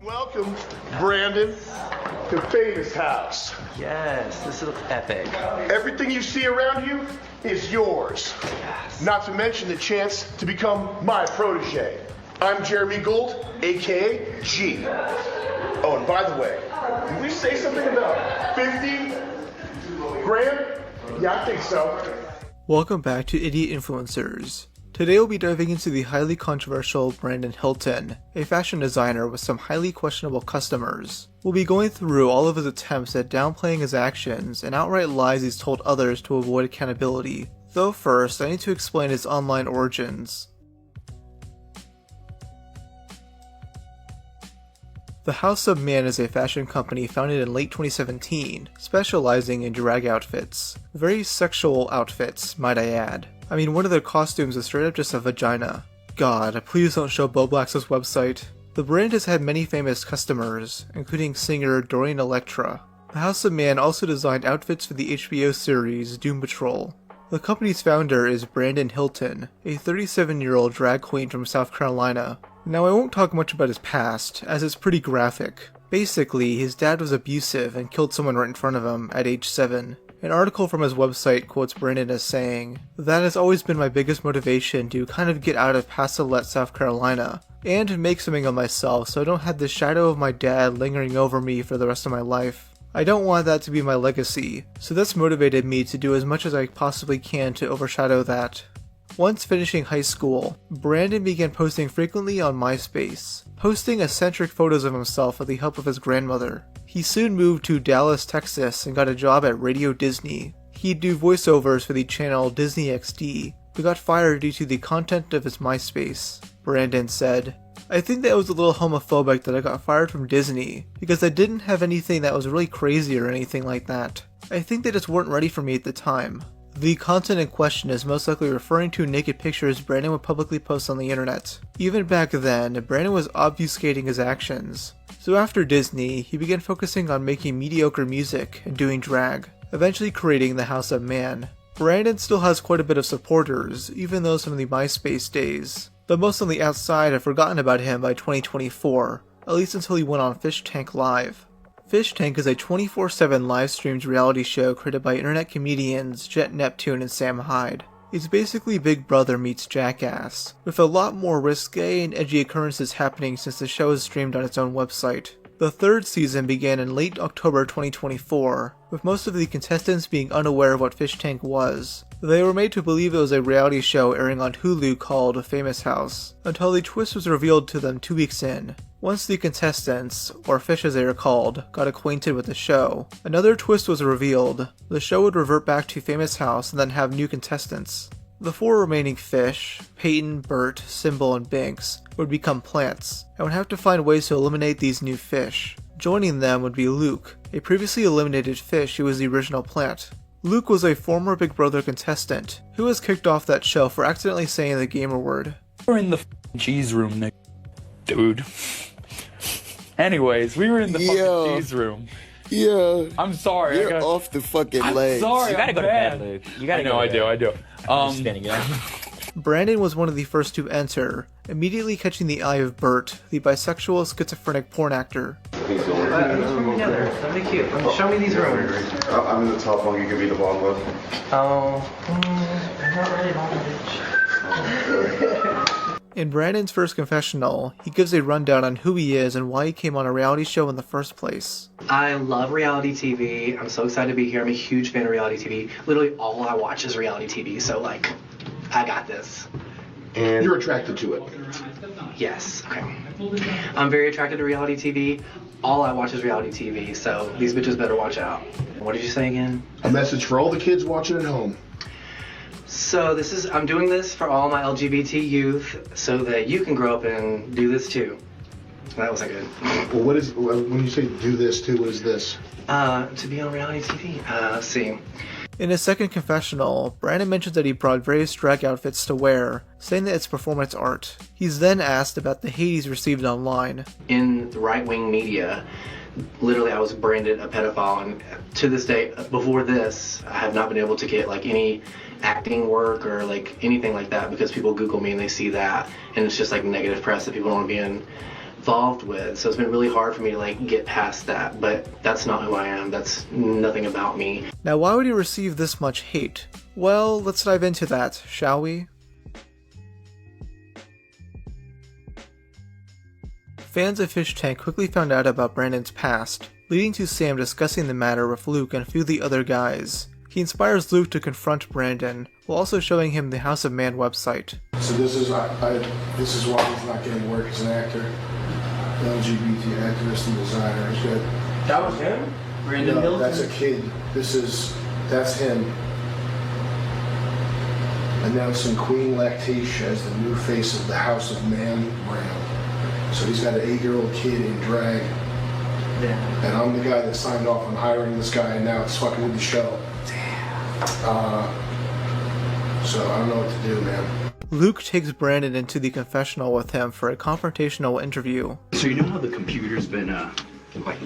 Welcome, Brandon, to Famous House. Yes, this looks epic. Everything you see around you is yours. Yes. Not to mention the chance to become my protege. I'm Jeremy Gould, aka G. Oh, and by the way, did we say something about 50 grand? Yeah, I think so. Welcome back to Idiot Influencers. Today we'll be diving into the highly controversial Brandon Hilton, a fashion designer with some highly questionable customers. We'll be going through all of his attempts at downplaying his actions and outright lies he's told others to avoid accountability. Though first, I need to explain his online origins. The House of Man is a fashion company founded in late 2017, specializing in drag outfits. Very sexual outfits, might I add. I mean, one of their costumes is straight up just a vagina. God, please don't show Bo Black's website. The brand has had many famous customers, including singer Dorian Electra. The House of Man also designed outfits for the HBO series Doom Patrol. The company's founder is Brandon Hilton, a 37-year-old drag queen from South Carolina. Now, I won't talk much about his past, as it's pretty graphic. Basically, his dad was abusive and killed someone right in front of him at age 7. An article from his website quotes Brandon as saying, "That has always been my biggest motivation to kind of get out of Pasolette, South Carolina, and make something of myself so I don't have the shadow of my dad lingering over me for the rest of my life. I don't want that to be my legacy, so that's motivated me to do as much as I possibly can to overshadow that." Once finishing high school, Brandon began posting frequently on MySpace, posting eccentric photos of himself with the help of his grandmother. He soon moved to Dallas, Texas and got a job at Radio Disney. He'd do voiceovers for the channel Disney XD, but got fired due to the content of his MySpace. Brandon said, "I think that it was a little homophobic that I got fired from Disney, because I didn't have anything that was really crazy or anything like that. I think they just weren't ready for me at the time." The content in question is most likely referring to naked pictures Brandon would publicly post on the internet. Even back then, Brandon was obfuscating his actions. So after Disney, he began focusing on making mediocre music and doing drag, eventually creating the House of Man. Brandon still has quite a bit of supporters, even those from the MySpace days, but most on the outside have forgotten about him by 2024, at least until he went on Fish Tank Live. Fish Tank is a 24/7 live-streamed reality show created by internet comedians Jet Neptune and Sam Hyde. It's basically Big Brother meets Jackass, with a lot more risque and edgy occurrences happening since the show is streamed on its own website. The third season began in late October 2024, with most of the contestants being unaware of what Fish Tank was. They were made to believe it was a reality show airing on Hulu called Famous House, until the twist was revealed to them 2 weeks in. Once the contestants, or fish as they are called, got acquainted with the show, another twist was revealed. The show would revert back to Famous House and then have new contestants. The 4 remaining fish, Peyton, Bert, Symbol, and Binks, would become plants, and would have to find ways to eliminate these new fish. Joining them would be Luke, a previously eliminated fish who was the original plant. Luke was a former Big Brother contestant, who was kicked off that show for accidentally saying the gamer word. We're in the cheese room, Nick. Dude. Anyways, we were in the fucking cheese room. Yeah. I'm sorry. You're off the fucking leg. Sorry, You gotta go to bed, Luke. You gotta go to bed. I do. Just spinning it. Brandon was one of the first to enter, immediately catching the eye of Bert, the bisexual schizophrenic porn actor. Let's come together. That'd be cute. Show me these rooms. I'm in the top one, you can be the bottom one. Oh, not really bondage. In Brandon's first confessional, he gives a rundown on who he is and why he came on a reality show in the first place. I love reality TV. I'm so excited to be here. I'm a huge fan of reality TV. Literally all I watch is reality TV, so like, I got this. And you're attracted to it. Yes, okay. I'm very attracted to reality TV. All I watch is reality TV, so these bitches better watch out. What did you say again? A message for all the kids watching at home. So I'm doing this for all my LGBT youth so that you can grow up and do this too. That wasn't good. Well, when you say do this too, what is this? To be on reality TV. Let's see. In his second confessional, Brandon mentions that he brought various drag outfits to wear, saying that it's performance art. He's then asked about the hate he's received online. In the right-wing media, literally I was branded a pedophile, and to this day, before this, I have not been able to get like any acting work or like anything like that because people Google me and they see that, and it's just like negative press that people don't want to be in. involved with. So it's been really hard for me to like get past that, but that's not who I am. That's nothing about me. Now, why would he receive this much hate? Well, let's dive into that, shall we? Fans of Fish Tank quickly found out about Brandon's past, leading to Sam discussing the matter with Luke and a few of the other guys. He inspires Luke to confront Brandon, while also showing him the House of Man website. So this is why he's not getting work as an actor. LGBT activist and designer. He's got, That was him? Brandon no, Hilton? that's a kid. That's him. Announcing Queen Lactatia as the new face of the House of Man brand. So he's got an 8-year-old kid in drag. Yeah. And I'm the guy that signed off on hiring this guy, and now it's fucking with the show. So I don't know what to do, man. Luke takes Brandon into the confessional with him for a confrontational interview. So you know how the computer's been, like,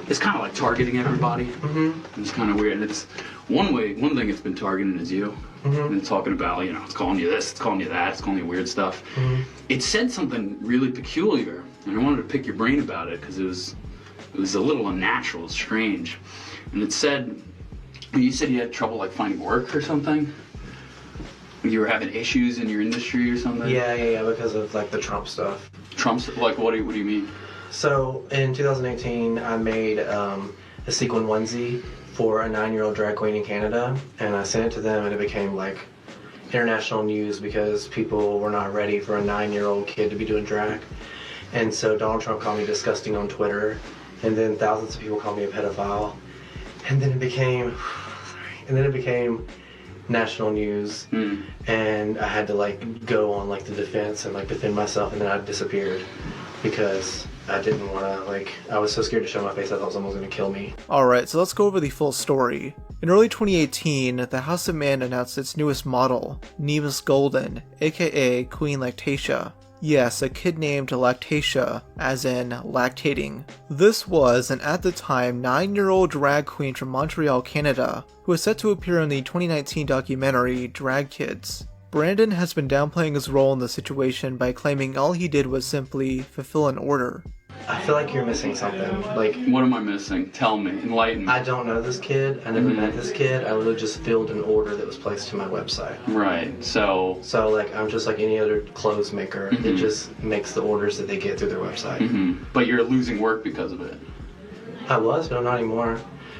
it's kind of like targeting everybody? Mm-hmm. It's kind of weird. And it's one thing it's been targeting is you. Mm-hmm. And it's talking about, you know, it's calling you this, it's calling you that, it's calling you weird stuff. Mm-hmm. It said something really peculiar, and I wanted to pick your brain about it because it was a little unnatural, strange. And it said, you said you had trouble like finding work or something? You were having issues in your industry or something? Yeah, because of like the Trump stuff. Trump's, like, what do you mean? So in 2018, I made a sequin onesie for a 9-year-old drag queen in Canada, and I sent it to them, and it became like international news because people were not ready for a 9-year-old kid to be doing drag. And so Donald Trump called me disgusting on Twitter, and then thousands of people called me a pedophile, and then it became national news, and I had to like go on like the defense and like defend myself, and then I disappeared because I didn't want to, like, I was so scared to show my face. I thought someone was going to kill me. Alright, so let's go over the full story. In early 2018, the House of Man announced its newest model, Nemus Golden, aka Queen Lactatia. Yes, a kid named Lactatia, as in lactating. This was an at the time 9-year-old drag queen from Montreal, Canada, who was set to appear in the 2019 documentary Drag Kids. Brandon has been downplaying his role in the situation by claiming all he did was simply fulfill an order. I feel like you're missing something. Like, What am I missing? Tell me. Enlighten me. I don't know this kid. I never met this kid. I literally just filled an order that was placed to my website. Right, so like, I'm just like any other clothes maker. It just makes the orders that they get through their website. But you're losing work because of it. I was, but I'm not anymore.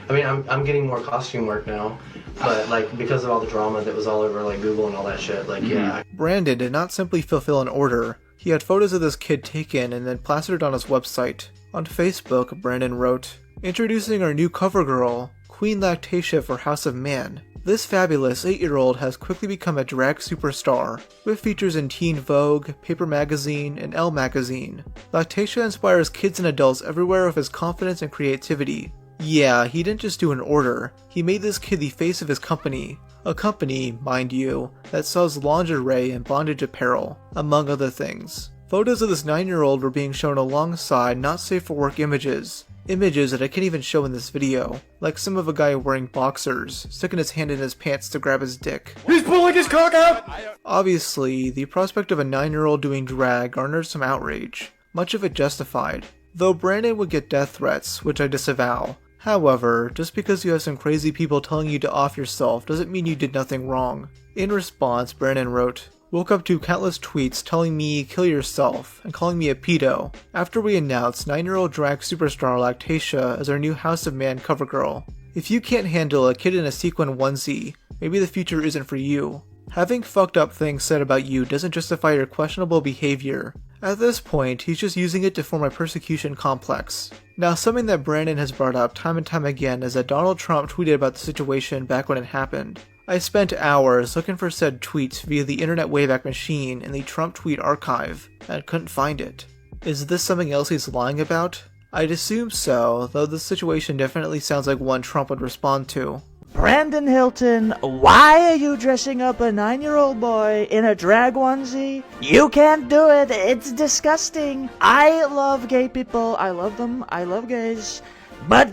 I mean, I'm getting more costume work now, but like because of all the drama that was all over like Google and all that shit, like yeah. Brandon did not simply fulfill an order. He had photos of this kid taken and then plastered on his website. On Facebook, Brandon wrote, "Introducing our new cover girl, Queen Lactatia for House of Man. This fabulous 8-year-old has quickly become a drag superstar, with features in Teen Vogue, Paper Magazine, and Elle Magazine. Lactatia inspires kids and adults everywhere with his confidence and creativity. Yeah, he didn't just do an order, he made this kid the face of his company. A company, mind you, that sells lingerie and bondage apparel, among other things." Photos of this 9-year-old were being shown alongside not safe for work images. Images that I can't even show in this video, like some of a guy wearing boxers, sticking his hand in his pants to grab his dick. He's pulling his cock out! Obviously, the prospect of a 9-year-old doing drag garnered some outrage, much of it justified, though Brandon would get death threats, which I disavow. However, just because you have some crazy people telling you to off yourself doesn't mean you did nothing wrong. In response, Brandon wrote, "Woke up to countless tweets telling me kill yourself and calling me a pedo after we announced 9-year-old drag superstar Lactatia as our new House of Man cover girl. If you can't handle a kid in a sequin onesie, maybe the future isn't for you. Having fucked up things said about you doesn't justify your questionable behavior. At this point, he's just using it to form a persecution complex." Now, something that Brandon has brought up time and time again is that Donald Trump tweeted about the situation back when it happened. I spent hours looking for said tweets via the Internet Wayback Machine in the Trump tweet archive, and couldn't find it. Is this something else he's lying about? I'd assume so, though the situation definitely sounds like one Trump would respond to. "Brandon Hilton, why are you dressing up a 9-year-old boy in a drag onesie? You can't do it, it's disgusting. I love gay people, I love them, I love gays. But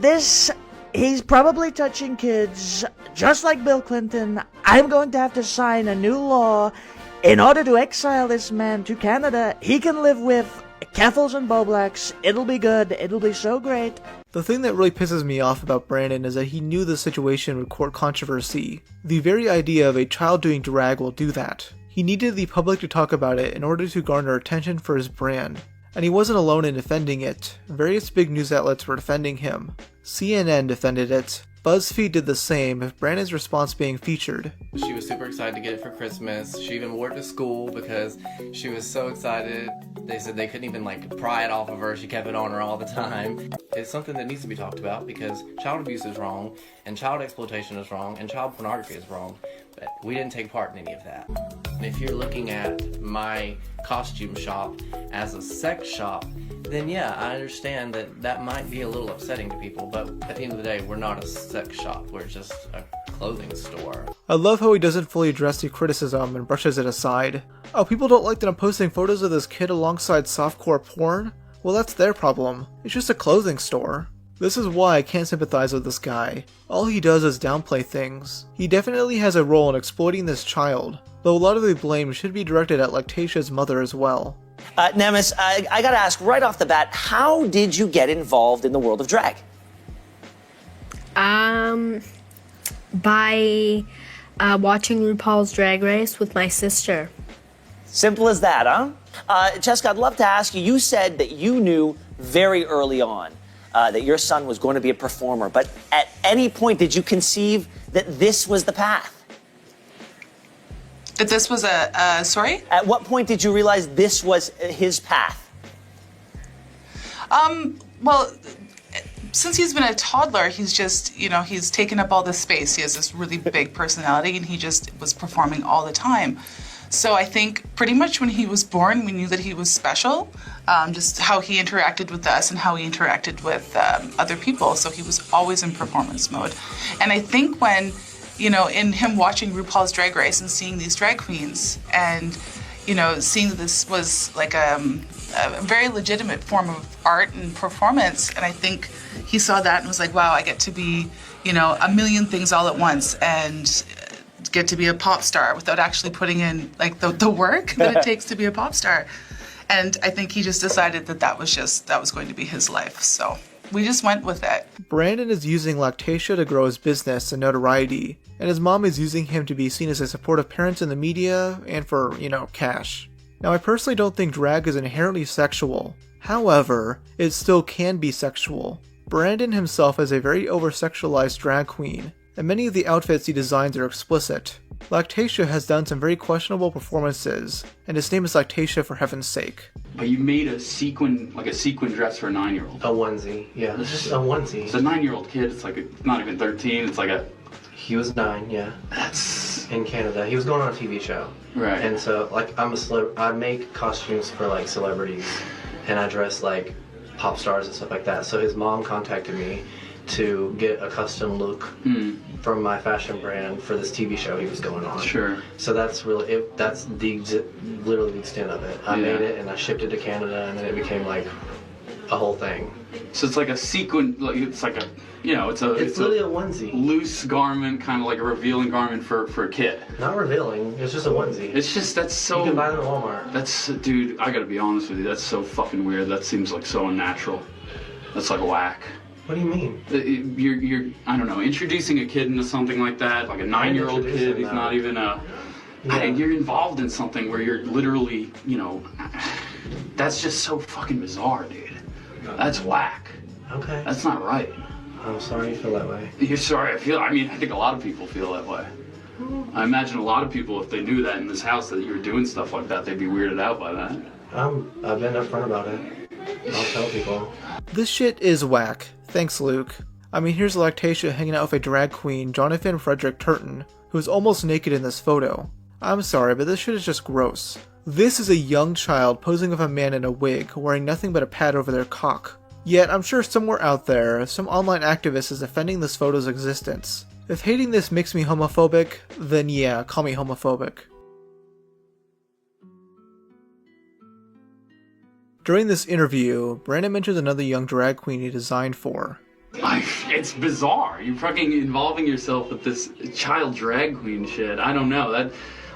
he's probably touching kids, just like Bill Clinton. I'm going to have to sign a new law in order to exile this man to Canada. He can live with Keffels and Boblex. It'll be good. It'll be so great. The thing that really pisses me off about Brandon is that he knew the situation would court controversy. The very idea of a child doing drag will do that. He needed the public to talk about it in order to garner attention for his brand. And he wasn't alone in defending it. Various big news outlets were defending him. CNN defended it. BuzzFeed did the same, with Brandon's response being featured. She was super excited to get it for Christmas. She even wore it to school because she was so excited. They said they couldn't even pry it off of her. She kept it on her all the time. It's something that needs to be talked about because child abuse is wrong, and child exploitation is wrong, and child pornography is wrong. But we didn't take part in any of that. And if you're looking at my costume shop as a sex shop, then yeah, I understand that that might be a little upsetting to people, but at the end of the day, we're not a sex shop, we're just a clothing store. I love how he doesn't fully address the criticism and brushes it aside. Oh, people don't like that I'm posting photos of this kid alongside softcore porn? Well, that's their problem. It's just a clothing store. This is why I can't sympathize with this guy. All he does is downplay things. He definitely has a role in exploiting this child, though a lot of the blame should be directed at Lactatia's mother as well. Nemes, I gotta ask right off the bat, how did you get involved in the world of drag? By watching RuPaul's Drag Race with my sister. Simple as that, huh? Jessica, I'd love to ask you, you said that you knew very early on that your son was going to be a performer, but at any point did you conceive that this was the path? That this was sorry? At what point did you realize this was his path? Well, since he's been a toddler, he's just, he's taken up all this space. He has this really big personality, and he just was performing all the time. So I think pretty much when he was born, we knew that he was special, just how he interacted with us and how he interacted with other people. So he was always in performance mode. And I think when in him watching RuPaul's Drag Race and seeing these drag queens and, seeing that this was like a very legitimate form of art and performance. And I think he saw that and was like, wow, I get to be, a million things all at once and get to be a pop star without actually putting in the work that it takes to be a pop star. And I think he just decided that was going to be his life. So we just went with it. Brandon is using Lactatia to grow his business and notoriety, and his mom is using him to be seen as a supportive parent in the media and for, cash. Now, I personally don't think drag is inherently sexual. However, it still can be sexual. Brandon himself is a very over-sexualized drag queen, and many of the outfits he designs are explicit. Lactatia has done some very questionable performances, and his name is Lactatia for heaven's sake. But you made a sequin dress for a 9-year-old. A onesie, yeah. This is a onesie. It's a 9-year-old kid. It's not even 13. It's He was 9, yeah. That's in Canada. He was going on a TV show. Right. And so, I make costumes for celebrities, and I dress pop stars and stuff like that. So his mom contacted me to get a custom look from my fashion brand for this TV show he was going on. Sure. So that's literally the extent of it. I made it and I shipped it to Canada, and then it became a whole thing. So it's like a sequin, it's like a, it's literally a onesie. Loose garment, kind of like a revealing garment for a kid. Not revealing, it's just a onesie. It's just, that's so... You can buy them at Walmart. That's, dude, I gotta be honest with you, that's so fucking weird. That seems so unnatural. That's whack. What do you mean? You're I don't know, introducing a kid into something like that, like a 9-year-old kid, he's not even you're involved in something where you're literally, that's just so fucking bizarre, dude. That's whack. Okay. That's not right. I'm sorry you feel that way. You're sorry, I think a lot of people feel that way. I imagine a lot of people, if they knew that in this house that you were doing stuff like that, they'd be weirded out by that. I've been upfront about it. I'll tell people. This shit is whack. Thanks, Luke. Here's Lactatia hanging out with a drag queen, Jonathan Frederick Turton, who is almost naked in this photo. I'm sorry, but this shit is just gross. This is a young child posing with a man in a wig, wearing nothing but a pad over their cock. Yet, I'm sure somewhere out there, some online activist is defending this photo's existence. If hating this makes me homophobic, then yeah, call me homophobic. During this interview, Brandon mentions another young drag queen he designed for. It's bizarre. You're fucking involving yourself with this child drag queen shit. I don't know.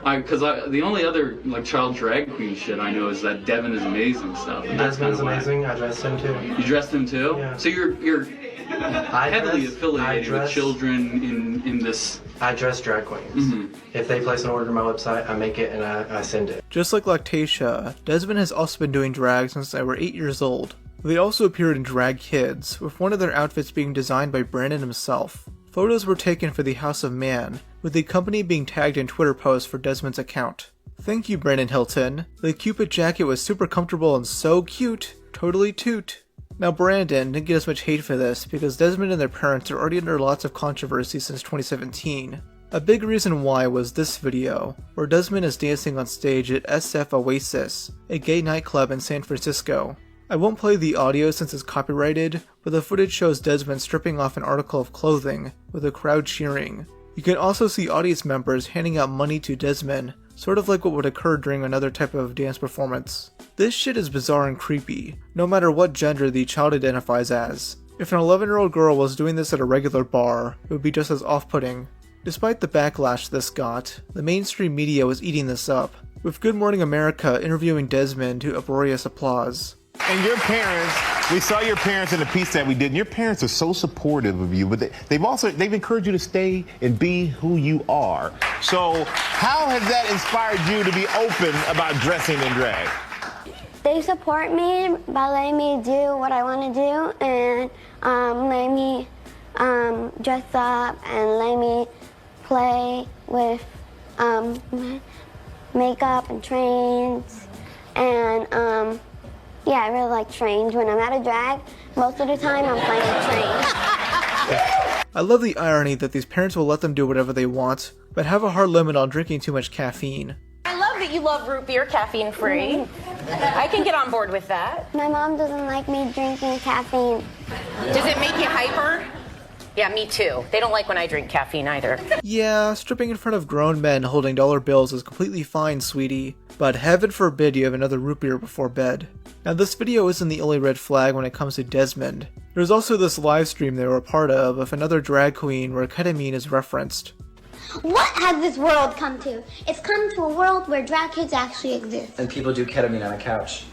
Because the only other like child drag queen shit I know is that Devin is amazing stuff. And that's Desmond's kinda why. amazing. I dressed him too. You dressed him too? Yeah. So you're heavily affiliated with children in this. I dress drag queens. If they place an order on my website, I make it and I send it. Just like Lactatia, Desmond has also been doing drag since they were 8 years old. They also appeared in Drag Kids, with one of their outfits being designed by Brandon himself. Photos were taken for the House of Man, with the company being tagged in Twitter posts for Desmond's account. Thank you, Brandon Hilton. The Cupid jacket was super comfortable and so cute. Totally toot. Now Brandon didn't get as much hate for this because Desmond and their parents are already under lots of controversy since 2017. A big reason why was this video, where Desmond is dancing on stage at SF Oasis, a gay nightclub in San Francisco. I won't play the audio since it's copyrighted, but the footage shows Desmond stripping off an article of clothing, with the crowd cheering. You can also see audience members handing out money to Desmond, sort of like what would occur during another type of dance performance. This shit is bizarre and creepy, no matter what gender the child identifies as. If an 11-year-old girl was doing this at a regular bar, it would be just as off-putting. Despite the backlash this got, the mainstream media was eating this up, with Good Morning America interviewing Desmond to uproarious applause. And your parents, we saw your parents in the piece that we did, and your parents are so supportive of you, but they've encouraged you to stay and be who you are. So how has that inspired you to be open about dressing in drag? They support me by letting me do what I want to do and letting me dress up and letting me play with makeup and trains. And yeah, I really like trains. When I'm out of drag, most of the time I'm playing with trains. I love the irony that these parents will let them do whatever they want, but have a hard limit on drinking too much caffeine. I love that you love root beer, caffeine free. I can get on board with that. My mom doesn't like me drinking caffeine. Does it make you hyper? Yeah, me too. They don't like when I drink caffeine either. Yeah, stripping in front of grown men holding dollar bills is completely fine, sweetie, but heaven forbid you have another root beer before bed. Now this video isn't the only red flag when it comes to Desmond. There's also this live stream they were a part of another drag queen where ketamine is referenced. What has this world come to? It's come to a world where drag kids actually exist. And people do ketamine on a couch.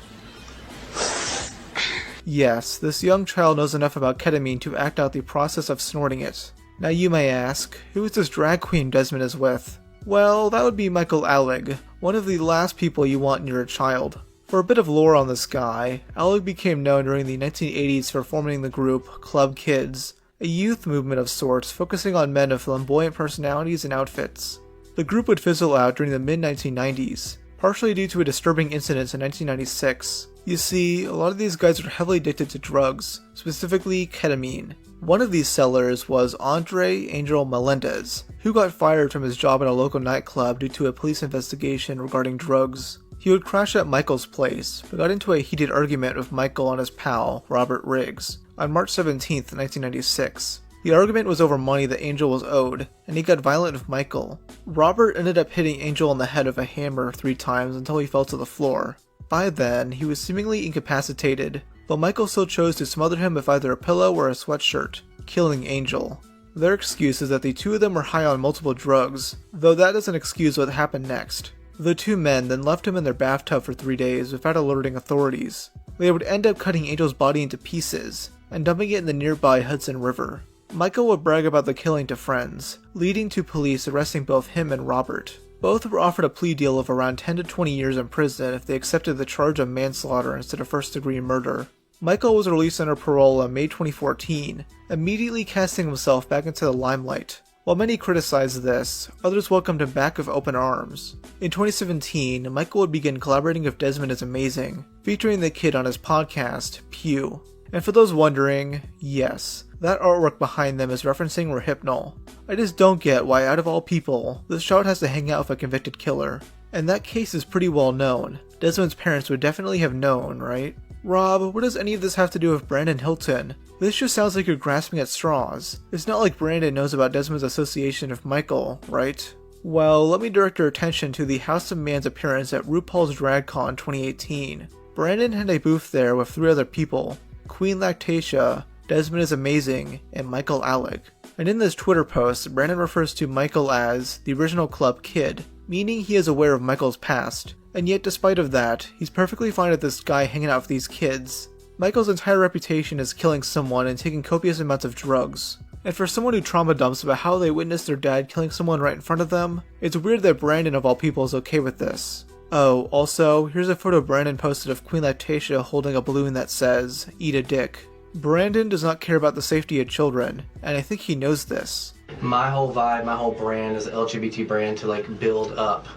Yes, this young child knows enough about ketamine to act out the process of snorting it. Now you may ask, who is this drag queen Desmond is with? Well, that would be Michael Alig, one of the last people you want near a child. For a bit of lore on this guy, Alig became known during the 1980s for forming the group Club Kids, a youth movement of sorts focusing on men of flamboyant personalities and outfits. The group would fizzle out during the mid-1990s, partially due to a disturbing incident in 1996. You see, a lot of these guys are heavily addicted to drugs, specifically ketamine. One of these sellers was Andre Angel Melendez, who got fired from his job at a local nightclub due to a police investigation regarding drugs. He would crash at Michael's place, but got into a heated argument with Michael and his pal, Robert Riggs, on March 17, 1996. The argument was over money that Angel was owed, and he got violent with Michael. Robert ended up hitting Angel on the head with a hammer 3 times until he fell to the floor. By then, he was seemingly incapacitated, but Michael still chose to smother him with either a pillow or a sweatshirt, killing Angel. Their excuse is that the two of them were high on multiple drugs, though that doesn't excuse what happened next. The two men then left him in their bathtub for 3 days without alerting authorities. They would end up cutting Angel's body into pieces and dumping it in the nearby Hudson River. Michael would brag about the killing to friends, leading to police arresting both him and Robert. Both were offered a plea deal of around 10 to 20 years in prison if they accepted the charge of manslaughter instead of first-degree murder. Michael was released under parole in May 2014, immediately casting himself back into the limelight. While many criticized this, others welcomed him back with open arms. In 2017, Michael would begin collaborating with Desmond is Amazing, featuring the kid on his podcast, Pew. And for those wondering, yes, that artwork behind them is referencing Reupload. I just don't get why, out of all people, this child has to hang out with a convicted killer. And that case is pretty well known. Desmond's parents would definitely have known, right? Rob, what does any of this have to do with Brandon Hilton? This just sounds like you're grasping at straws. It's not like Brandon knows about Desmond's association with Michael, right? Well, let me direct your attention to the House of Man's appearance at RuPaul's DragCon 2018. Brandon had a booth there with 3 other people, Queen Lactatia, Desmond is Amazing, and Michael Alig. And in this Twitter post, Brandon refers to Michael as the original club kid, meaning he is aware of Michael's past, and yet despite of that, he's perfectly fine with this guy hanging out with these kids. Michael's entire reputation is killing someone and taking copious amounts of drugs. And for someone who trauma dumps about how they witnessed their dad killing someone right in front of them, it's weird that Brandon of all people is okay with this. Oh, also, here's a photo Brandon posted of Queen Lactatia holding a balloon that says, "Eat a dick." Brandon does not care about the safety of children, and I think he knows this. My whole vibe, my whole brand is an LGBT brand to like build up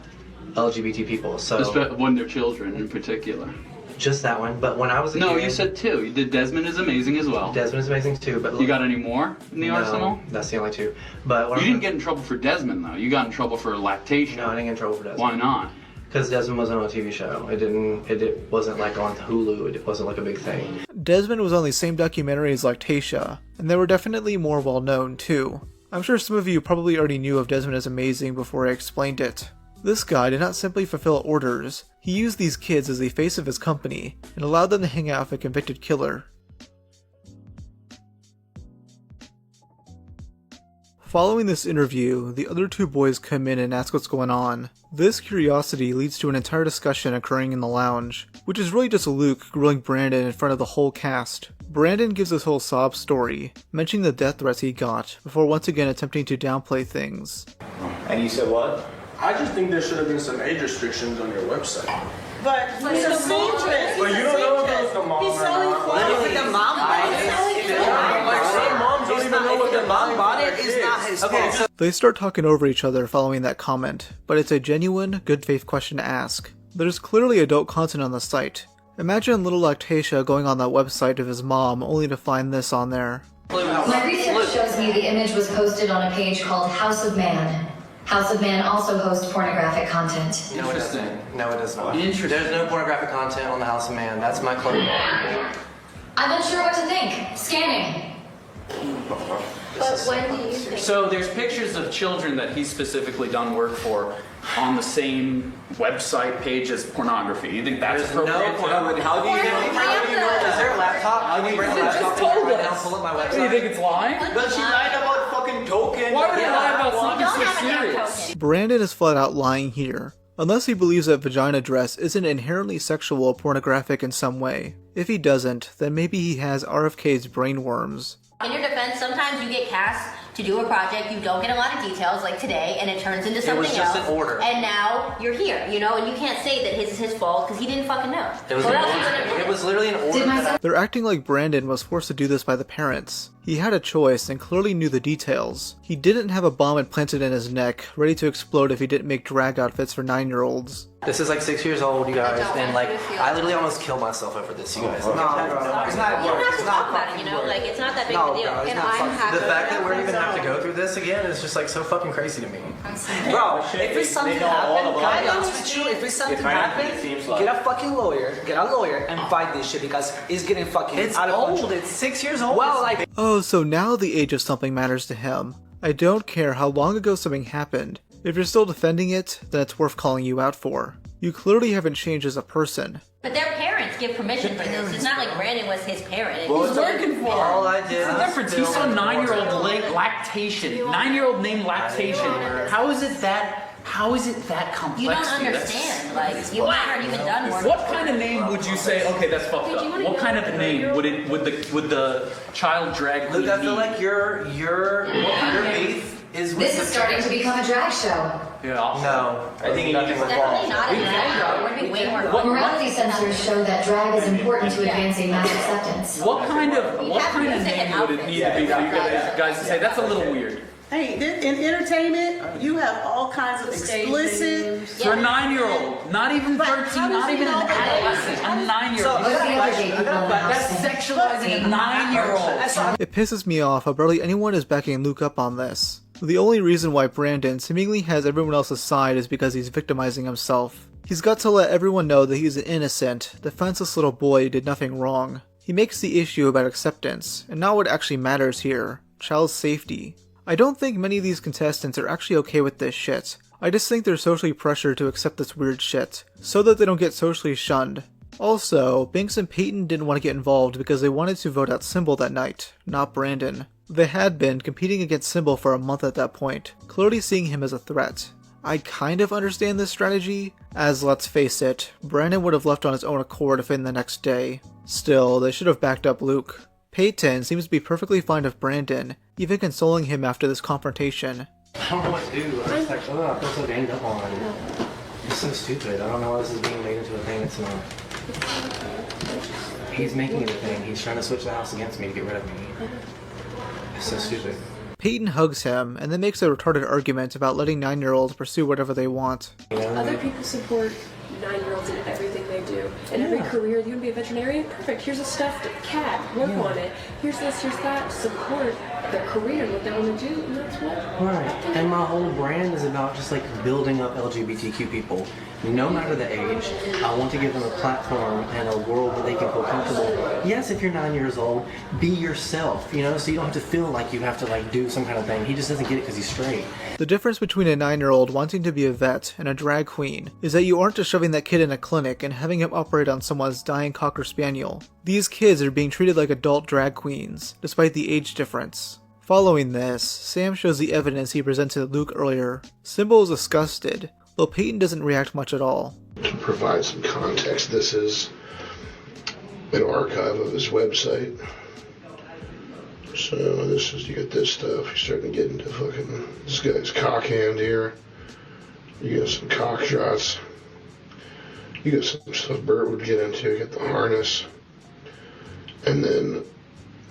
LGBT people. So when they're children in particular. Just that one, but when I was a kid... No, you said two. You did Desmond is amazing as well. Desmond is amazing too, but... You got any more in the arsenal? That's the only two. But you didn't get in trouble for Desmond though. You got in trouble for lactation. No, I didn't get in trouble for Desmond. Why not? Because Desmond wasn't on a TV show. It wasn't like on Hulu. It wasn't like a big thing. Desmond was on the same documentary as Lactatia, and they were definitely more well known too. I'm sure some of you probably already knew of Desmond as amazing before I explained it. This guy did not simply fulfill orders, he used these kids as the face of his company, and allowed them to hang out with a convicted killer. Following this interview, the other two boys come in and ask what's going on. This curiosity leads to an entire discussion occurring in the lounge, which is really just Luke grilling Brandon in front of the whole cast. Brandon gives this whole sob story, mentioning the death threats he got, before once again attempting to downplay things. And you said what? I just think there should have been some age restrictions on your website. But he's a seamstress. But you don't know if it was the mom He's selling clothes. the mom bought it. Some moms don't even know what the mom bought it. It's not his fault. They start talking over each other following that comment, but it's a genuine, good faith question to ask. There's clearly adult content on the site. Imagine little Lactatia going on that website of his mom only to find this on there. My research shows me the image was posted on a page called House of Man. House of Man also hosts pornographic content. No, it doesn't. No, it does not. Interesting. There's no pornographic content on the House of Man. That's my clothing. I'm unsure what to think. Scanning. But when do you think? So there's pictures of children that he's specifically done work for on the same website page as pornography. You think that's appropriate? How do you know? Is there a laptop? How do you bring a laptop right now and pull up my website? Do you think it's lying? But she lied about fucking token. Why would he lie about something so serious? Brandon is flat out lying here, unless he believes that vagina dress isn't inherently sexual or pornographic in some way. If he doesn't, then maybe he has RFK's brainworms. In your defense, sometimes you get cast to do a project, you don't get a lot of details like today, and it turns into something else. It was just an order. And now you're here, you know, and you can't say that his is his fault because he didn't fucking know. It was an order. It was literally an order. They're acting like Brandon was forced to do this by the parents. He had a choice and clearly knew the details. He didn't have a bomb implanted in his neck, ready to explode if he didn't make drag outfits for 9-year-olds. This is like 6 years old, you guys, and like, I literally almost killed myself over this, you guys. You don't have to talk about it, you know, like, it's not that big of a deal. And I'm happy. The fact that we're even have to go through this again is just like so fucking crazy to me. Bro, if it's something happen, can I be honest with you? If it's something happen, get a fucking lawyer, and fight this shit because it's getting fucking out of control. It's 6 years old. Well, like. Oh, so now the age of something matters to him. I don't care how long ago something happened. If you're still defending it, then it's worth calling you out for. You clearly haven't changed as a person. But their parents give permission for this. It's not like Brandon was his parent. Well, he's working for all I did. What's the difference? He saw 9-year-old lactation. 9-year-old named lactation. How is it that complex? You don't understand. Like, you haven't even done work. What kind of name would you say? Okay, that's fucked up. What kind of name would the child drag queen Luke, I feel need? like your beef is with This is starting to become a drag show. Yeah. No, I think you need to It's definitely not a drag show. We're gonna be way more fun. Morality sensors show that drag is important to advancing mass acceptance. What kind of name would it need to be for you guys to say that's a little weird? Hey, in entertainment, you have all kinds of explicit. For a 9-year-old, not even 13, not even an adolescent, a 9-year-old. That's sexualizing a 9-year-old. It pisses me off how barely anyone is backing Luke up on this. The only reason why Brandon seemingly has everyone else's side is because he's victimizing himself. He's got to let everyone know that he's an innocent, defenseless little boy who did nothing wrong. He makes the issue about acceptance, and not what actually matters here, child safety. I don't think many of these contestants are actually okay with this shit. I just think they're socially pressured to accept this weird shit, so that they don't get socially shunned. Also, Binks and Peyton didn't want to get involved because they wanted to vote out Symbol that night, not Brandon. They had been competing against Symbol for a month at that point, clearly seeing him as a threat. I kind of understand this strategy, as let's face it, Brandon would have left on his own accord within the next day. Still, they should have backed up Luke. Peyton seems to be perfectly fine with Brandon, even consoling him after this confrontation. I don't know what to do. I'm just like, oh, I feel so ganged up on. It's so stupid. I don't know why this is being made into a thing. It's not. He's making it a thing. He's trying to switch the house against me to get rid of me. It's so stupid. Peyton hugs him, and then makes a retarded argument about letting 9-year-olds pursue whatever they want. Other people support 9-year-olds in everything they do. In every career, you want to be a veterinarian? Perfect. Here's a stuffed cat. Work on it. Here's this, here's that. Support their career, what they want to do, and that's what. Right. And my whole brand is about just like building up LGBTQ people. No matter the age, I want to give them a platform and a world where they can feel comfortable. Yes, if you're 9 years old, be yourself, you know, so you don't have to feel like you have to like do some kind of thing. He just doesn't get it because he's straight. The difference between a 9-year-old wanting to be a vet and a drag queen is that you aren't just shoving that kid in a clinic and having him operate on someone's dying Cocker Spaniel. These kids are being treated like adult drag queens, despite the age difference. Following this, Sam shows the evidence he presented Luke earlier. Symbol is disgusted, though Peyton doesn't react much at all. To provide some context, this is an archive of his website. So this is, you get this stuff, you're starting to get into fucking, this guy's cock hand here. You got some cock shots. You got some stuff Bert would get into, you get the harness. And then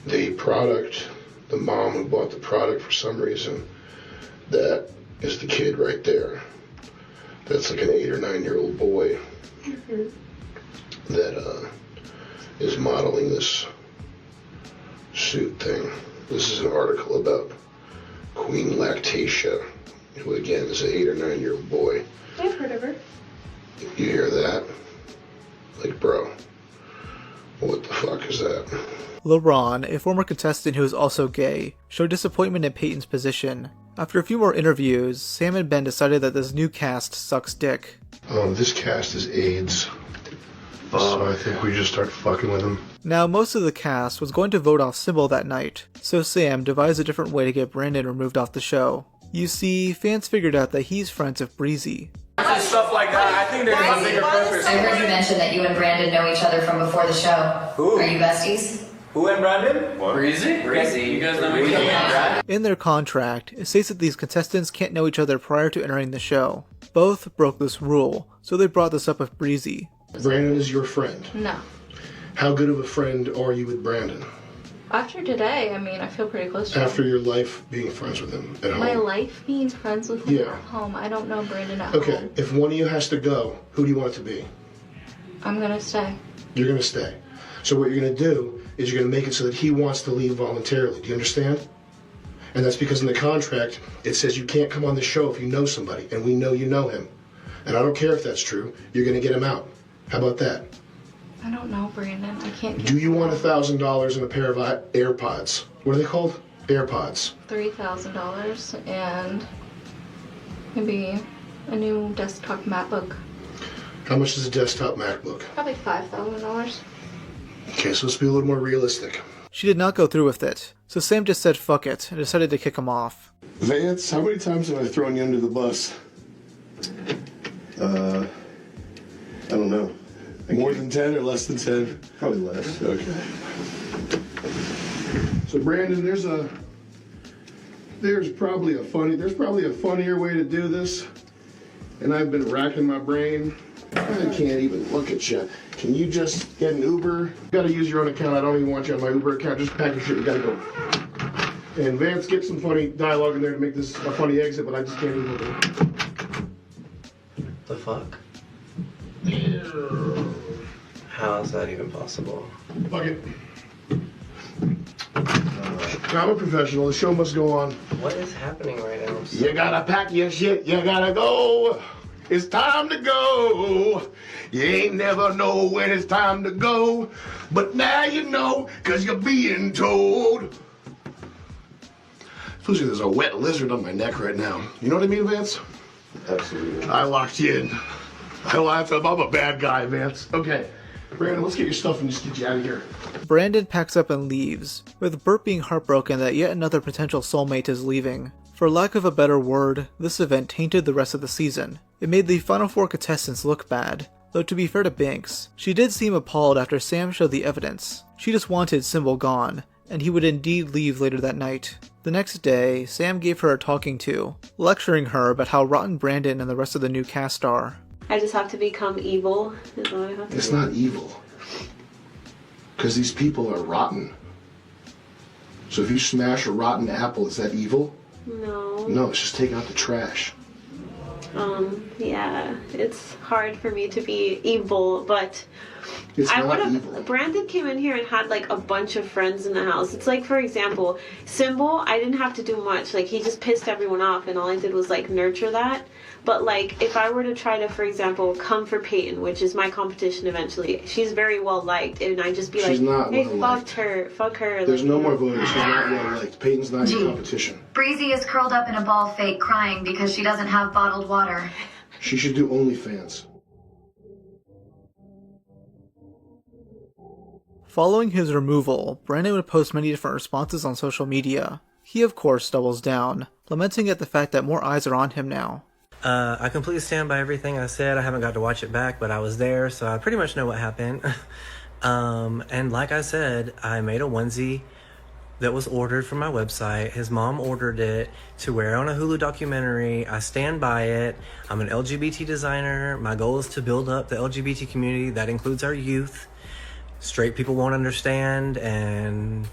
the product, the mom who bought the product for some reason, that is the kid right there. That's like an 8 or 9-year-old boy that is modeling this suit thing. This is an article about Queen Lactatia, who again is an 8 or 9-year-old boy. I've heard of her. You hear that? Like, bro, what the fuck is that? LeBron, a former contestant who is also gay, showed disappointment in Peyton's position. After a few more interviews, Sam and Ben decided that this new cast sucks dick. This cast is AIDS, so I think we just start fucking with them. Now, most of the cast was going to vote off Sybil that night, so Sam devised a different way to get Brandon removed off the show. You see, fans figured out that he's friends with Breezy. Stuff like that, I think there's a bigger purpose. I heard you mention that you and Brandon know each other from before the show. Who? Are you besties? Who and Brandon? What? Breezy? You guys know each other? In their contract, it states that these contestants can't know each other prior to entering the show. Both broke this rule, so they brought this up with Breezy. Brandon is your friend. No. How good of a friend are you with Brandon? After today, I mean, I feel pretty close to him. After your life being friends with him at home? My life means friends with him Yeah. at home. I don't know Brandon at home. Okay, if one of you has to go, who do you want it to be? I'm gonna stay. You're going to stay. So what you're going to do is you're going to make it so that he wants to leave voluntarily. Do you understand? And that's because in the contract, it says you can't come on the show if you know somebody, and we know you know him. And I don't care if that's true. You're going to get him out. How about that? I don't know Brandon. I can't get Do you want $1,000 and a pair of AirPods? What are they called? AirPods. $3,000 and maybe a new desktop MacBook. How much is a desktop MacBook? Probably $5,000. Okay, so let's be a little more realistic. She did not go through with it, so Sam just said fuck it and decided to kick him off. Vance, how many times have I thrown you under the bus? I don't know. More than 10 or less than 10? Probably less. Okay. So Brandon, there's probably a funnier way to do this, and I've been racking my brain. I can't even look at you. Can you just get an Uber? You gotta use your own account. I don't even want you on my Uber account. Just pack your shit. You gotta go. And Vance, get some funny dialogue in there to make this a funny exit, but I just can't even look at it. The fuck? How is that even possible? Fuck it. I'm a professional. The show must go on. What is happening right now? You gotta pack your shit. You gotta go. It's time to go. You ain't never know when it's time to go. But now you know, cause you're being told. Feels like there's a wet lizard on my neck right now. You know what I mean, Vance? Absolutely. I locked you in. I'm a bad guy, Vance. Okay. Brandon, let's get your stuff and just get you out of here. Brandon packs up and leaves, with Bert being heartbroken that yet another potential soulmate is leaving. For lack of a better word, this event tainted the rest of the season. It made the final 4 contestants look bad, though to be fair to Binks, she did seem appalled after Sam showed the evidence. She just wanted Symbol gone, and he would indeed leave later that night. The next day, Sam gave her a talking to, lecturing her about how rotten Brandon and the rest of the new cast are. I just have to become evil, is what I have to It's do. not evil. Because these people are rotten. So if you smash a rotten apple, is that evil? No. No, it's just taking out the trash. Yeah, it's hard for me to be evil, but It's I not would evil. have. Brandon came in here and had like a bunch of friends in the house. It's like, for example, Symbol, I didn't have to do much. Like, he just pissed everyone off, and all I did was like nurture that. But like, if I were to try to, for example, come for Peyton, which is my competition eventually, she's very well liked, and I just be She's not hey, well fuck her. There's like, no more voting. She's not well liked. Peyton's not in competition. Breezy is curled up in a ball fake crying because she doesn't have bottled water. She should do OnlyFans. Following his removal, Brandon would post many different responses on social media. He of course doubles down, lamenting at the fact that more eyes are on him now. I completely stand by everything I said. I haven't got to watch it back, but I was there, so I pretty much know what happened. And like I said, I made a onesie that was ordered from my website. His mom ordered it to wear on a Hulu documentary. I stand by it. I'm an LGBT designer. My goal is to build up the LGBT community. That includes our youth. Straight people won't understand, and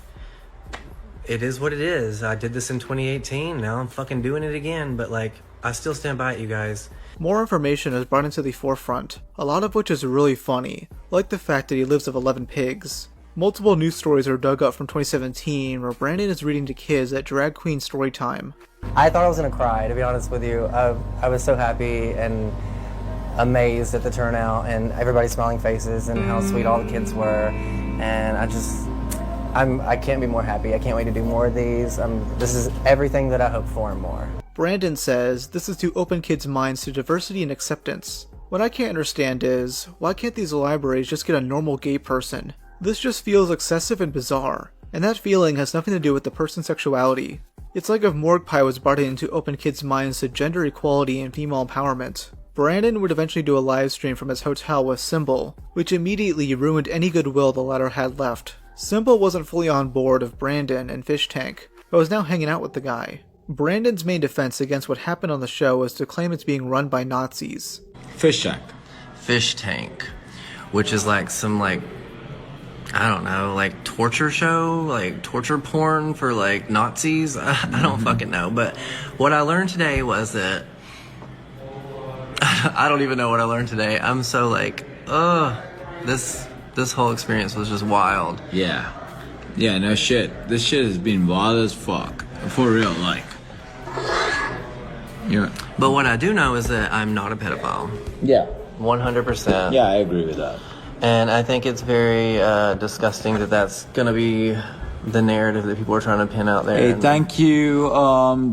it is what it is. I did this in 2018. Now I'm fucking doing it again, but like, I still stand by it, you guys. More information is brought into the forefront, a lot of which is really funny, like the fact that he lives with 11 pigs. Multiple news stories are dug up from 2017 where Brandon is reading to kids at Drag Queen Storytime. I thought I was gonna cry, to be honest with you. I was so happy and amazed at the turnout and everybody's smiling faces and how sweet all the kids were. And I can't be more happy. I can't wait to do more of these. This is everything that I hoped for and more. Brandon says this is to open kids' minds to diversity and acceptance. What I can't understand is, why can't these libraries just get a normal gay person? This just feels excessive and bizarre, and that feeling has nothing to do with the person's sexuality. It's like if Morgue Pie was brought in to open kids' minds to gender equality and female empowerment. Brandon would eventually do a live stream from his hotel with Symbol, which immediately ruined any goodwill the latter had left. Symbol wasn't fully on board of Brandon and Fish Tank, but was now hanging out with the guy. Brandon's main defense against what happened on the show was to claim it's being run by Nazis. Fish Tank. Fish Tank, which is like some I don't know, like torture show, like torture porn for like Nazis. I don't fucking know. But what I learned today was that I don't even know what I learned today. I'm so like, this whole experience was just wild. Yeah, no shit. This shit has been wild as fuck. For real, like. Yeah. But what I do know is that I'm not a pedophile. Yeah. 100%. Yeah, I agree with that. And I think it's very disgusting that that's gonna be the narrative that people are trying to pin out there. Hey, thank you,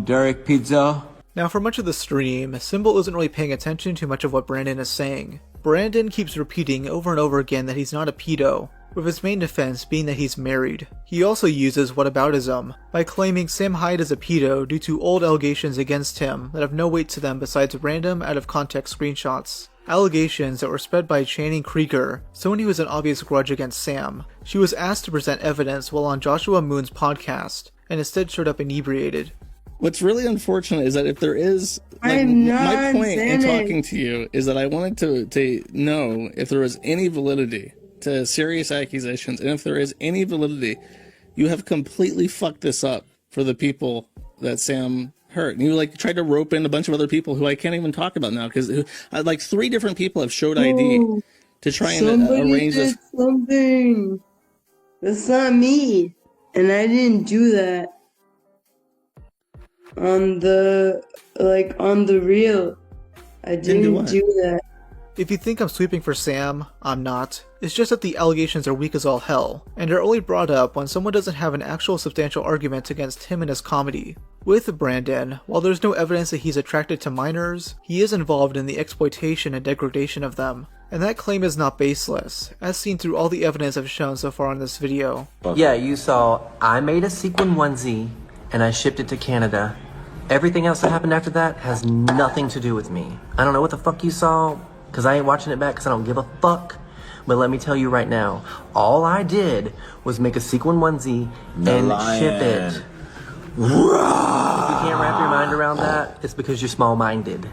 Derek Pizza. Now for much of the stream, Symbol isn't really paying attention to much of what Brandon is saying. Brandon keeps repeating over and over again that he's not a pedo, with his main defense being that he's married. He also uses whataboutism by claiming Sam Hyde is a pedo due to old allegations against him that have no weight to them besides random out-of-context screenshots. Allegations that were spread by Channing Krieger, someone who has an obvious grudge against Sam. She was asked to present evidence while on Joshua Moon's podcast, and instead showed up inebriated. What's really unfortunate is that if there is, like, my point in talking to you is that I wanted to know if there was any validity to serious accusations, and if there is any validity, you have completely fucked this up for the people that Sam hurt. And you like tried to rope in a bunch of other people who I can't even talk about now because like 3 different people have showed ID to try and arrange this. Something. That's not me, and I didn't do that. On the reel, I didn't do that. If you think I'm sweeping for Sam, I'm not. It's just that the allegations are weak as all hell, and are only brought up when someone doesn't have an actual substantial argument against him and his comedy. With Brandon, while there's no evidence that he's attracted to minors, he is involved in the exploitation and degradation of them. And that claim is not baseless, as seen through all the evidence I've shown so far in this video. Yeah, you saw I made a sequin onesie and I shipped it to Canada Everything else that happened after that has nothing to do with me. I don't know what the fuck you saw, because I ain't watching it back because I don't give a fuck. But let me tell you right now, all I did was make a sequin onesie and ship it. If you can't wrap your mind around that, it's because you're small-minded.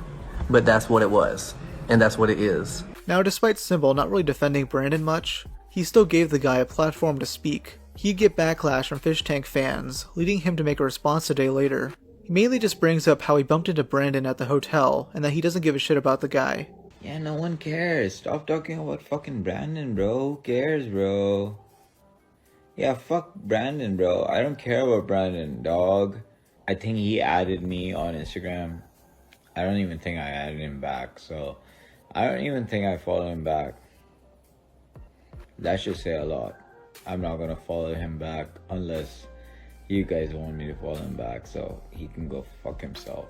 But that's what it was, and that's what it is. Now, despite Symbol not really defending Brandon much, he still gave the guy a platform to speak. He'd get backlash from Fish Tank fans, leading him to make a response a day later. He mainly just brings up how he bumped into Brandon at the hotel, and that he doesn't give a shit about the guy. Yeah, no one cares. Stop talking about fucking Brandon, bro. Who cares, bro? Yeah, fuck Brandon, bro. I don't care about Brandon, dog. I think he added me on Instagram. I don't even think I added him back, so I don't even think I follow him back. That should say a lot. I'm not gonna follow him back unless you guys want me to follow him back, so he can go fuck himself.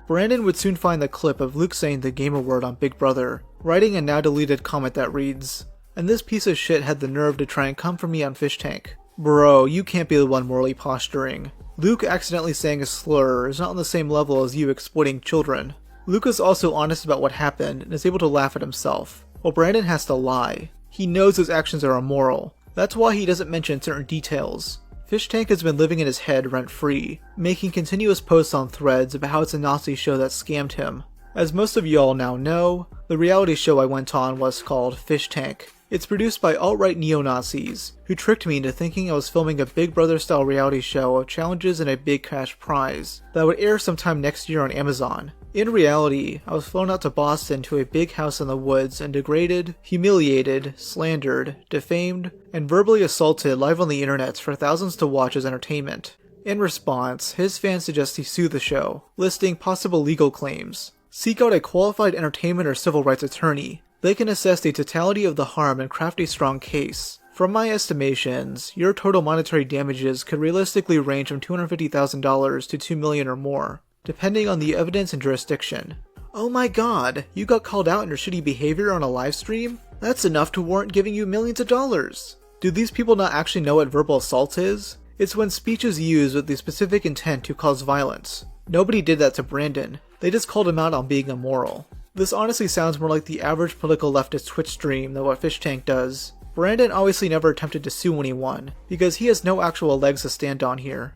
Brandon would soon find the clip of Luke saying the gamer word on Big Brother, writing a now deleted comment that reads, "And this piece of shit had the nerve to try and come for me on Fish Tank. Bro, you can't be the one morally posturing. Luke accidentally saying a slur is not on the same level as you exploiting children." Luke is also honest about what happened and is able to laugh at himself, while Brandon has to lie. He knows his actions are immoral. That's why he doesn't mention certain details. Fish Tank has been living in his head rent-free, making continuous posts on threads about how it's a Nazi show that scammed him. As most of y'all now know, the reality show I went on was called Fish Tank. It's produced by alt-right neo-Nazis, who tricked me into thinking I was filming a Big Brother-style reality show of challenges and a big cash prize that would air sometime next year on Amazon. In reality, I was flown out to Boston to a big house in the woods and degraded, humiliated, slandered, defamed, and verbally assaulted live on the internet for thousands to watch as entertainment. In response, his fans suggest he sue the show, listing possible legal claims. Seek out a qualified entertainment or civil rights attorney. They can assess the totality of the harm and craft a strong case. From my estimations, your total monetary damages could realistically range from $250,000 to $2 million or more, depending on the evidence and jurisdiction. Oh my god, you got called out on your shitty behavior on a live stream? That's enough to warrant giving you millions of dollars. Do these people not actually know what verbal assault is? It's when speech is used with the specific intent to cause violence. Nobody did that to Brandon. They just called him out on being immoral. This honestly sounds more like the average political leftist Twitch stream than what Fish Tank does. Brandon obviously never attempted to sue anyone, because he has no actual legs to stand on here.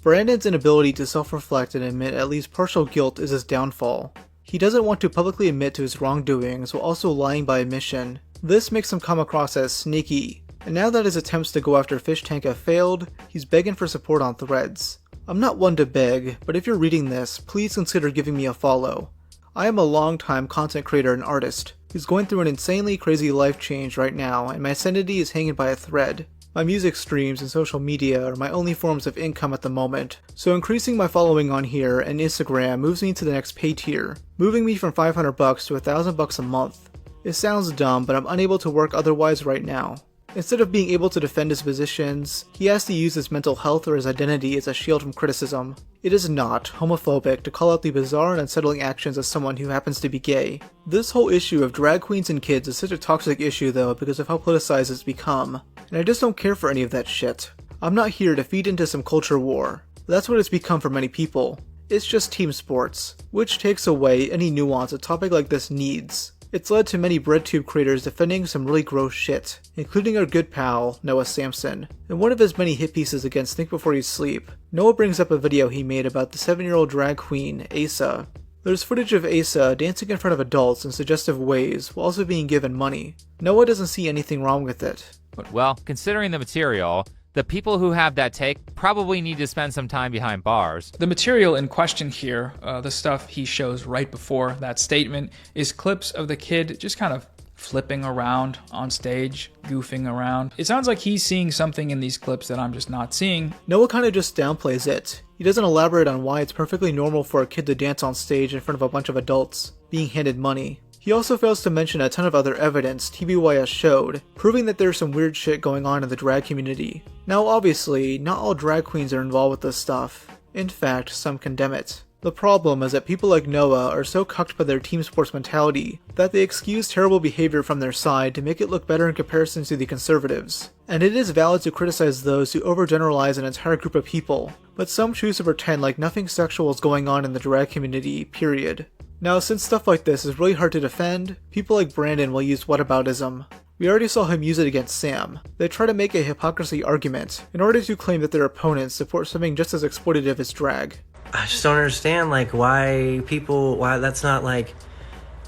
Brandon's inability to self-reflect and admit at least partial guilt is his downfall. He doesn't want to publicly admit to his wrongdoings while also lying by omission. This makes him come across as sneaky, and now that his attempts to go after Fish Tank have failed, he's begging for support on Threads. I'm not one to beg, but if you're reading this, please consider giving me a follow. I am a long-time content creator and artist who's going through an insanely crazy life change right now, and my sanity is hanging by a thread. My music streams and social media are my only forms of income at the moment, so increasing my following on here and Instagram moves me to the next pay tier, moving me from $500 to $1,000 a month. It sounds dumb, but I'm unable to work otherwise right now. Instead of being able to defend his positions, he has to use his mental health or his identity as a shield from criticism. It is not homophobic to call out the bizarre and unsettling actions of someone who happens to be gay. This whole issue of drag queens and kids is such a toxic issue though because of how politicized it's become, and I just don't care for any of that shit. I'm not here to feed into some culture war. That's what it's become for many people. It's just team sports, which takes away any nuance a topic like this needs. It's led to many BreadTube creators defending some really gross shit, including our good pal, Noah Samson. In one of his many hit pieces against Think Before You Sleep, Noah brings up a video he made about the 7-year-old drag queen, Asa. There's footage of Asa dancing in front of adults in suggestive ways while also being given money. Noah doesn't see anything wrong with it. Well, considering the material, the people who have that take probably need to spend some time behind bars. The material in question here, the stuff he shows right before that statement, is clips of the kid just kind of flipping around on stage, goofing around. It sounds like he's seeing something in these clips that I'm just not seeing. Noah kind of just downplays it. He doesn't elaborate on why it's perfectly normal for a kid to dance on stage in front of a bunch of adults, being handed money. He also fails to mention a ton of other evidence TBYS showed, proving that there's some weird shit going on in the drag community. Now obviously, not all drag queens are involved with this stuff. In fact, some condemn it. The problem is that people like Noah are so cucked by their team sports mentality that they excuse terrible behavior from their side to make it look better in comparison to the conservatives. And it is valid to criticize those who overgeneralize an entire group of people, but some choose to pretend like nothing sexual is going on in the drag community, period. Now, since stuff like this is really hard to defend, people like Brandon will use whataboutism. We already saw him use it against Sam. They try to make a hypocrisy argument in order to claim that their opponents support something just as exploitative as drag. I just don't understand, like, why that's not, like,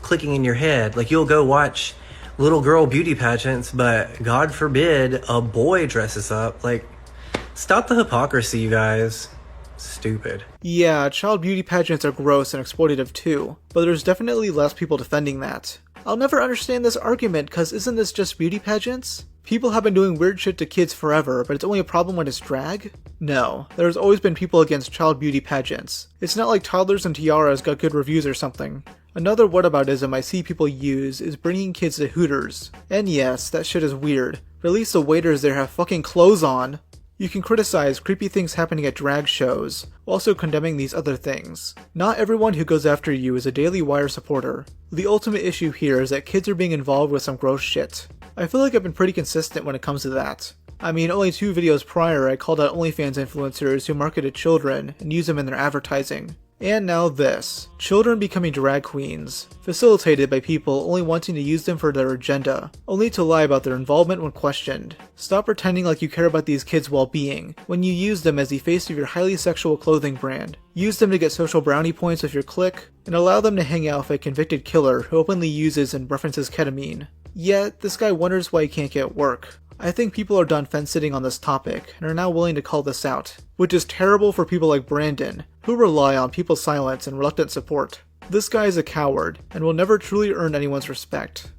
clicking in your head. Like, you'll go watch little girl beauty pageants, but God forbid a boy dresses up. Like, stop the hypocrisy, you guys. Stupid. Yeah, child beauty pageants are gross and exploitative too, but there's definitely less people defending that. I'll never understand this argument, cause isn't this just beauty pageants? People have been doing weird shit to kids forever, but it's only a problem when it's drag? No, there's always been people against child beauty pageants. It's not like Toddlers and Tiaras got good reviews or something. Another whataboutism I see people use is bringing kids to Hooters. And yes, that shit is weird, but at least the waiters there have fucking clothes on. You can criticize creepy things happening at drag shows, while also condemning these other things. Not everyone who goes after you is a Daily Wire supporter. The ultimate issue here is that kids are being involved with some gross shit. I feel like I've been pretty consistent when it comes to that. I mean, only 2 videos prior I called out OnlyFans influencers who marketed children and used them in their advertising. And now this. Children becoming drag queens, facilitated by people only wanting to use them for their agenda, only to lie about their involvement when questioned. Stop pretending like you care about these kids' well-being, when you use them as the face of your highly sexual clothing brand. Use them to get social brownie points with your clique, and allow them to hang out with a convicted killer who openly uses and references ketamine. Yet, this guy wonders why he can't get work. I think people are done fence-sitting on this topic, and are now willing to call this out, which is terrible for people like Brandon, who rely on people's silence and reluctant support. This guy is a coward, and will never truly earn anyone's respect.